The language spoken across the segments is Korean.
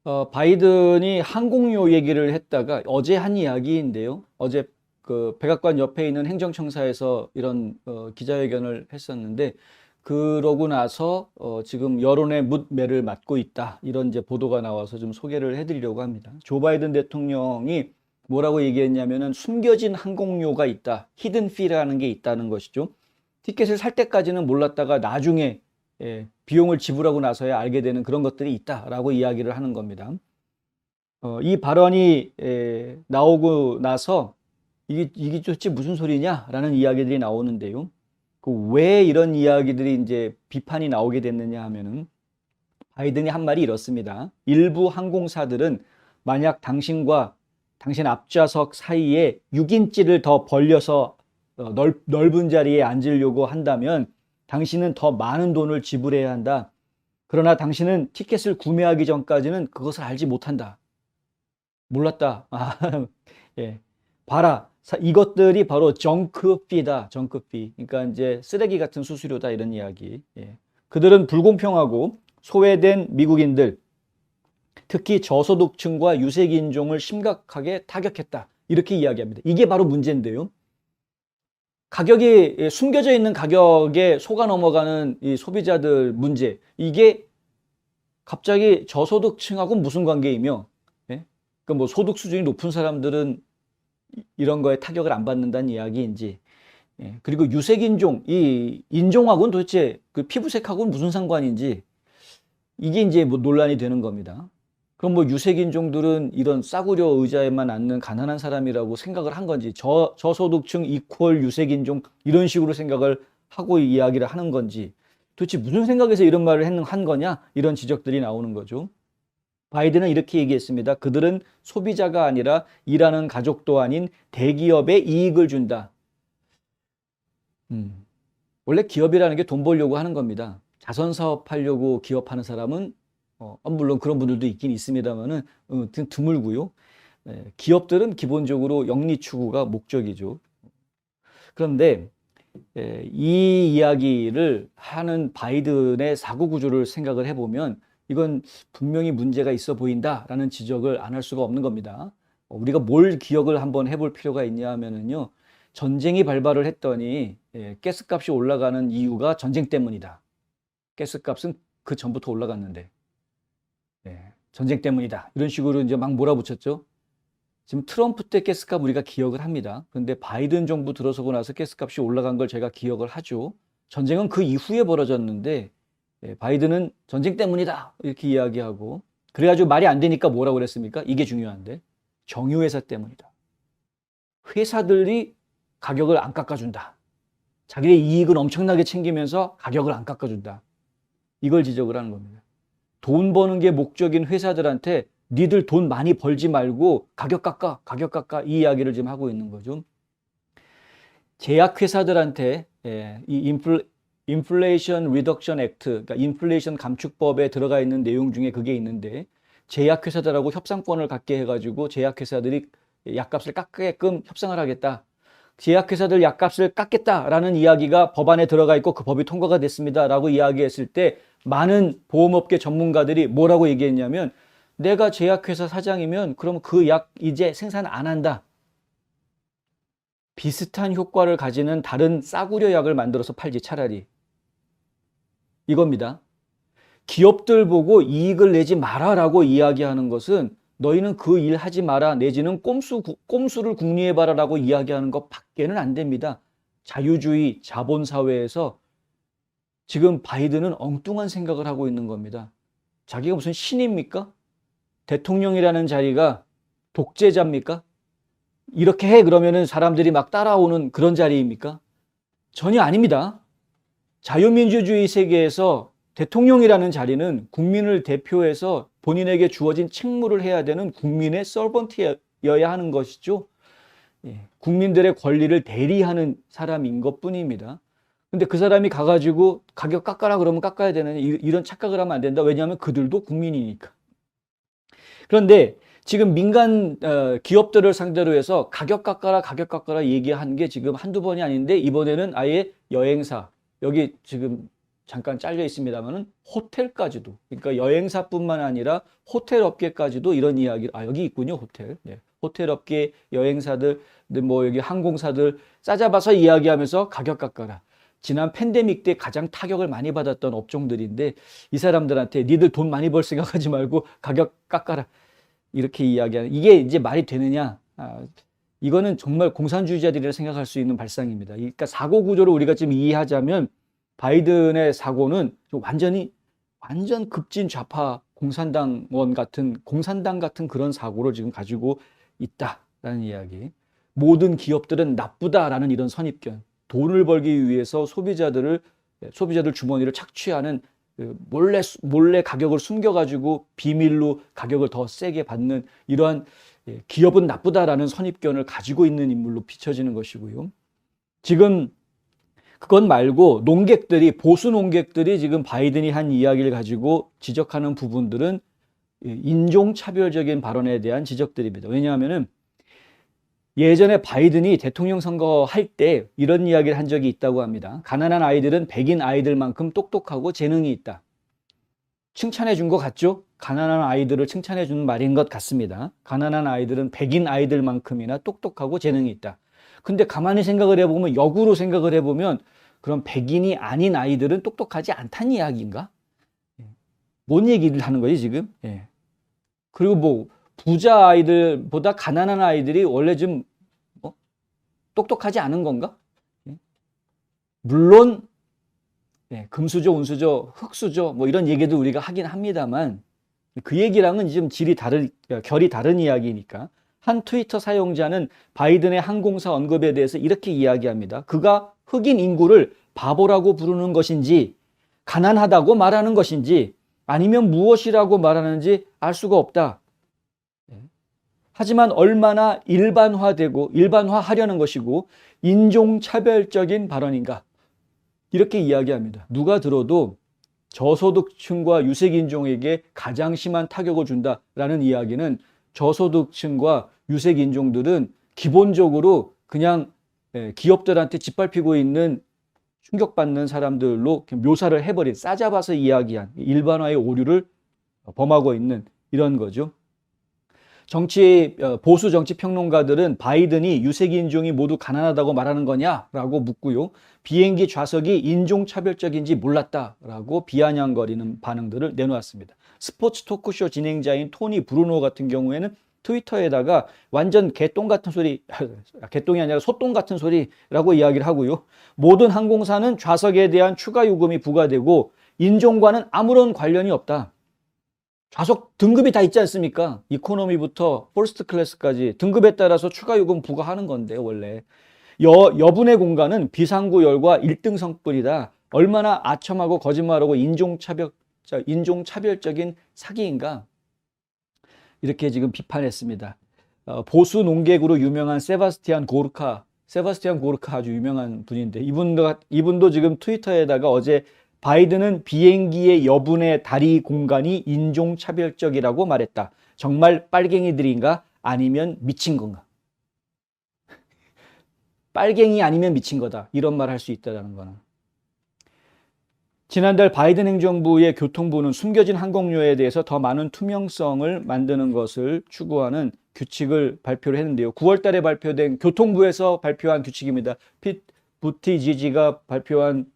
바이든이 항공료 얘기를 했다가 어제 한 이야기인데요. 어제 그 백악관 옆에 있는 행정청사에서 이런 기자회견을 했었는데 그러고 나서 지금 여론의 묻매를 맞고 있다. 이런 이제 보도가 나와서 좀 소개를 해드리려고 합니다. 조 바이든 대통령이 뭐라고 얘기했냐면은 숨겨진 항공료가 있다. 히든 피라는 게 있다는 것이죠. 티켓을 살 때까지는 몰랐다가 나중에 비용을 지불하고 나서야 알게 되는 그런 것들이 있다라고 이야기를 하는 겁니다. 이 발언이 나오고 나서 이게 도대체 무슨 소리냐라는 이야기들이 나오는데요. 왜 이런 이야기들이 이제 비판이 나오게 됐느냐 하면은 바이든이 한 말이 이렇습니다. 일부 항공사들은 만약 당신과 당신 앞좌석 사이에 6인치를 더 벌려서 넓은 자리에 앉으려고 한다면 당신은 더 많은 돈을 지불해야 한다. 그러나 당신은 티켓을 구매하기 전까지는 그것을 알지 못한다. 몰랐다. 예. 봐라. 이것들이 바로 정크피다. 정크피. 그러니까 이제 쓰레기 같은 수수료다. 이런 이야기. 예. 그들은 불공평하고 소외된 미국인들, 특히 저소득층과 유색인종을 심각하게 타격했다. 이렇게 이야기합니다. 이게 바로 문제인데요. 가격이 숨겨져 있는 가격에 속아 넘어가는 이 소비자들 문제. 이게 갑자기 저소득층하고 무슨 관계이며, 예? 그러니까 뭐 소득 수준이 높은 사람들은 이런 거에 타격을 안 받는다는 이야기인지, 예. 그리고 유색인종, 이 인종하고는 도대체 그 피부색하고는 무슨 상관인지, 이게 이제 뭐 논란이 되는 겁니다. 그럼 뭐 유색인종들은 이런 싸구려 의자에만 앉는 가난한 사람이라고 생각을 한 건지, 저소득층 이퀄 유색인종 이런 식으로 생각을 하고 이야기를 하는 건지, 도대체 무슨 생각에서 이런 말을 한 거냐? 이런 지적들이 나오는 거죠. 바이든은 이렇게 얘기했습니다. 그들은 소비자가 아니라 일하는 가족도 아닌 대기업에 이익을 준다. 원래 기업이라는 게 돈 벌려고 하는 겁니다. 자선 사업하려고 기업하는 사람은 물론 그런 분들도 있긴 있습니다만은 드물고요. 기업들은 기본적으로 영리 추구가 목적이죠. 그런데 이 이야기를 하는 바이든의 사고 구조를 생각을 해보면 이건 분명히 문제가 있어 보인다라는 지적을 안 할 수가 없는 겁니다. 우리가 뭘 기억을 한번 해볼 필요가 있냐 하면은요. 전쟁이 발발을 했더니 가스값이 올라가는 이유가 전쟁 때문이다. 가스값은 그 전부터 올라갔는데 전쟁 때문이다. 이런 식으로 이제 막 몰아붙였죠. 지금 트럼프 때 가스값 우리가 기억을 합니다. 그런데 바이든 정부 들어서고 나서 가스값이 올라간 걸 제가 기억을 하죠. 전쟁은 그 이후에 벌어졌는데 바이든은 전쟁 때문이다 이렇게 이야기하고 그래가지고 말이 안 되니까 뭐라고 그랬습니까? 이게 중요한데 정유회사 때문이다. 회사들이 가격을 안 깎아준다. 자기의 이익은 엄청나게 챙기면서 가격을 안 깎아준다. 이걸 지적을 하는 겁니다. 돈 버는 게 목적인 회사들한테 니들 돈 많이 벌지 말고 가격 깎아 이 이야기를 지금 하고 있는 거죠. 제약회사들한테 이 인플레이션 리덕션 액트, 그러니까 인플레이션 감축법에 들어가 있는 내용 중에 그게 있는데 제약회사들하고 협상권을 갖게 해가지고 제약회사들이 약값을 깎게끔 협상을 하겠다. 제약회사들 약값을 깎겠다라는 이야기가 법안에 들어가 있고 그 법이 통과가 됐습니다라고 이야기했을 때 많은 보험업계 전문가들이 뭐라고 얘기했냐면 내가 제약회사 사장이면 그럼 그 약 이제 생산 안 한다. 비슷한 효과를 가지는 다른 싸구려 약을 만들어서 팔지 차라리. 이겁니다. 기업들 보고 이익을 내지 마라라고 이야기하는 것은 너희는 그 일 하지 마라 내지는 꼼수를 궁리해봐라 라고 이야기하는 것 밖에는 안 됩니다. 자유주의 자본사회에서 지금 바이든은 엉뚱한 생각을 하고 있는 겁니다. 자기가 무슨 신입니까? 대통령이라는 자리가 독재자입니까? 이렇게 해 그러면은 사람들이 막 따라오는 그런 자리입니까? 전혀 아닙니다. 자유민주주의 세계에서 대통령이라는 자리는 국민을 대표해서 본인에게 주어진 책무를 해야 되는 국민의 서번트여야 하는 것이죠. 국민들의 권리를 대리하는 사람인 것뿐입니다. 근데 그 사람이 가가지고 가격 깎아라 그러면 깎아야 되는 이런 착각을 하면 안 된다. 왜냐하면 그들도 국민이니까. 그런데 지금 민간 기업들을 상대로 해서 가격 깎아라 얘기한 게 지금 한두 번이 아닌데 이번에는 아예 여행사, 여기 지금 잠깐 잘려 있습니다만은 호텔까지도, 그러니까 여행사뿐만 아니라 호텔 업계까지도 이런 이야기, 여기 있군요, 호텔. 네. 호텔 업계, 여행사들, 뭐 여기 항공사들 싸잡아서 이야기하면서 가격 깎아라. 지난 팬데믹 때 가장 타격을 많이 받았던 업종들인데 이 사람들한테 니들 돈 많이 벌 생각하지 말고 가격 깎아라. 이렇게 이야기하는, 이게 이제 말이 되느냐? 이거는 정말 공산주의자들이라 생각할 수 있는 발상입니다. 그러니까 사고 구조를 우리가 지금 이해하자면 바이든의 사고는 완전 급진 좌파 공산당 같은 그런 사고를 지금 가지고 있다라는 이야기. 모든 기업들은 나쁘다라는 이런 선입견. 돈을 벌기 위해서 소비자들 주머니를 착취하는, 몰래 가격을 숨겨가지고 비밀로 가격을 더 세게 받는 이러한, 기업은 나쁘다라는 선입견을 가지고 있는 인물로 비춰지는 것이고요. 지금 그건 말고 보수 농객들이 지금 바이든이 한 이야기를 가지고 지적하는 부분들은 인종차별적인 발언에 대한 지적들입니다. 왜냐하면은 예전에 바이든이 대통령 선거할 때 이런 이야기를 한 적이 있다고 합니다. 가난한 아이들은 백인 아이들만큼 똑똑하고 재능이 있다. 칭찬해 준 것 같죠? 가난한 아이들을 칭찬해 주는 말인 것 같습니다. 가난한 아이들은 백인 아이들만큼이나 똑똑하고 재능이 있다. 근데 가만히 생각을 해보면, 역으로 생각을 해보면, 그럼 백인이 아닌 아이들은 똑똑하지 않다는 이야기인가? 뭔 얘기를 하는 거지, 지금? 예. 그리고 뭐, 부자 아이들보다 가난한 아이들이 원래 좀 똑똑하지 않은 건가? 물론 금수저, 운수저, 흙수저 뭐 이런 얘기도 우리가 하긴 합니다만 그 얘기랑은 좀 결이 다른 이야기니까. 한 트위터 사용자는 바이든의 항공사 언급에 대해서 이렇게 이야기합니다. 그가 흑인 인구를 바보라고 부르는 것인지, 가난하다고 말하는 것인지, 아니면 무엇이라고 말하는지 알 수가 없다. 하지만 얼마나 일반화하려는 것이고 인종차별적인 발언인가, 이렇게 이야기합니다. 누가 들어도 저소득층과 유색인종에게 가장 심한 타격을 준다라는 이야기는, 저소득층과 유색인종들은 기본적으로 그냥 기업들한테 짓밟히고 있는, 충격받는 사람들로 묘사를 해버린, 싸잡아서 이야기한 일반화의 오류를 범하고 있는 이런 거죠. 보수 정치 평론가들은 바이든이 유색인종이 모두 가난하다고 말하는 거냐라고 묻고요. 비행기 좌석이 인종차별적인지 몰랐다라고 비아냥거리는 반응들을 내놓았습니다. 스포츠 토크쇼 진행자인 토니 브루노 같은 경우에는 트위터에다가 완전 개똥 같은 소리, 개똥이 아니라 소똥 같은 소리라고 이야기를 하고요. 모든 항공사는 좌석에 대한 추가 요금이 부과되고 인종과는 아무런 관련이 없다. 좌석 등급이 다 있지 않습니까? 이코노미부터 퍼스트 클래스까지 등급에 따라서 추가 요금 부과하는 건데, 원래 여분의 공간은 비상구열과 1등 성뿐이다. 얼마나 아첨하고 거짓말하고 인종차별적인 사기인가, 이렇게 지금 비판했습니다. 보수 농객으로 유명한 세바스티안 고르카 아주 유명한 분인데, 이분도 지금 트위터에다가 어제 바이든은 비행기의 여분의 다리 공간이 인종차별적이라고 말했다. 정말 빨갱이들인가? 아니면 미친 건가? 빨갱이 아니면 미친 거다. 이런 말 할 수 있다는 거는. 지난달 바이든 행정부의 교통부는 숨겨진 항공료에 대해서 더 많은 투명성을 만드는 것을 추구하는 규칙을 발표를 했는데요. 9월 달에 발표된, 교통부에서 발표한 규칙입니다. 핏 부티지지가 발표한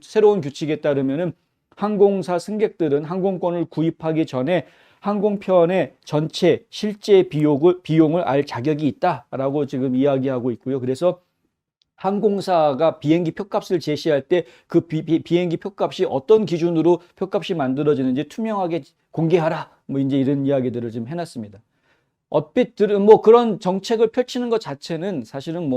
새로운 규칙에 따르면은 항공사 승객들은 항공권을 구입하기 전에 항공편의 전체 실제 비용을 알 자격이 있다라고 지금 이야기하고 있고요. 그래서 항공사가 비행기 표값을 제시할 때 그 비행기 표값이 어떤 기준으로 표값이 만들어지는지 투명하게 공개하라, 뭐 이제 이런 이야기들을 좀 해놨습니다. 얼핏 들은 뭐 그런 정책을 펼치는 것 자체는 사실은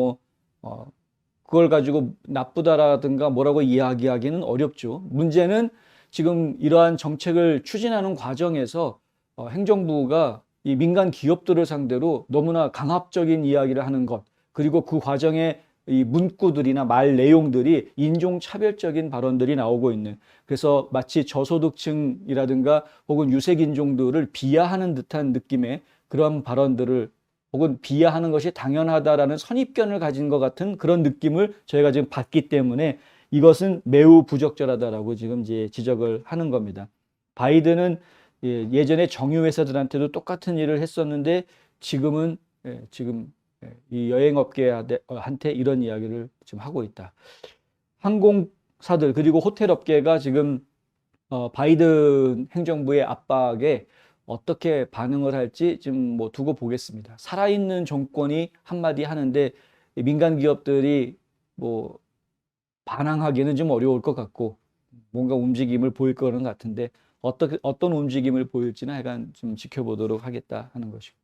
그걸 가지고 나쁘다라든가 뭐라고 이야기하기는 어렵죠. 문제는 지금 이러한 정책을 추진하는 과정에서 행정부가 이 민간 기업들을 상대로 너무나 강압적인 이야기를 하는 것, 그리고 그 과정에 이 문구들이나 말 내용들이 인종차별적인 발언들이 나오고 있는, 그래서 마치 저소득층이라든가 혹은 유색인종들을 비하하는 듯한 느낌의 그런 발언들을, 혹은 비하하는 것이 당연하다라는 선입견을 가진 것 같은 그런 느낌을 저희가 지금 받기 때문에 이것은 매우 부적절하다라고 지금 이제 지적을 하는 겁니다. 바이든은 예전에 정유 회사들한테도 똑같은 일을 했었는데 지금은 지금 이 여행업계한테 이런 이야기를 지금 하고 있다. 항공사들 그리고 호텔 업계가 지금 바이든 행정부의 압박에 어떻게 반응을 할지 지금 뭐 두고 보겠습니다. 살아있는 정권이 한마디 하는데 민간 기업들이 뭐 반항하기는 좀 어려울 것 같고 뭔가 움직임을 보일 거는 같은데 어떤 움직임을 보일지는 하여간 좀 지켜보도록 하겠다 하는 것이고.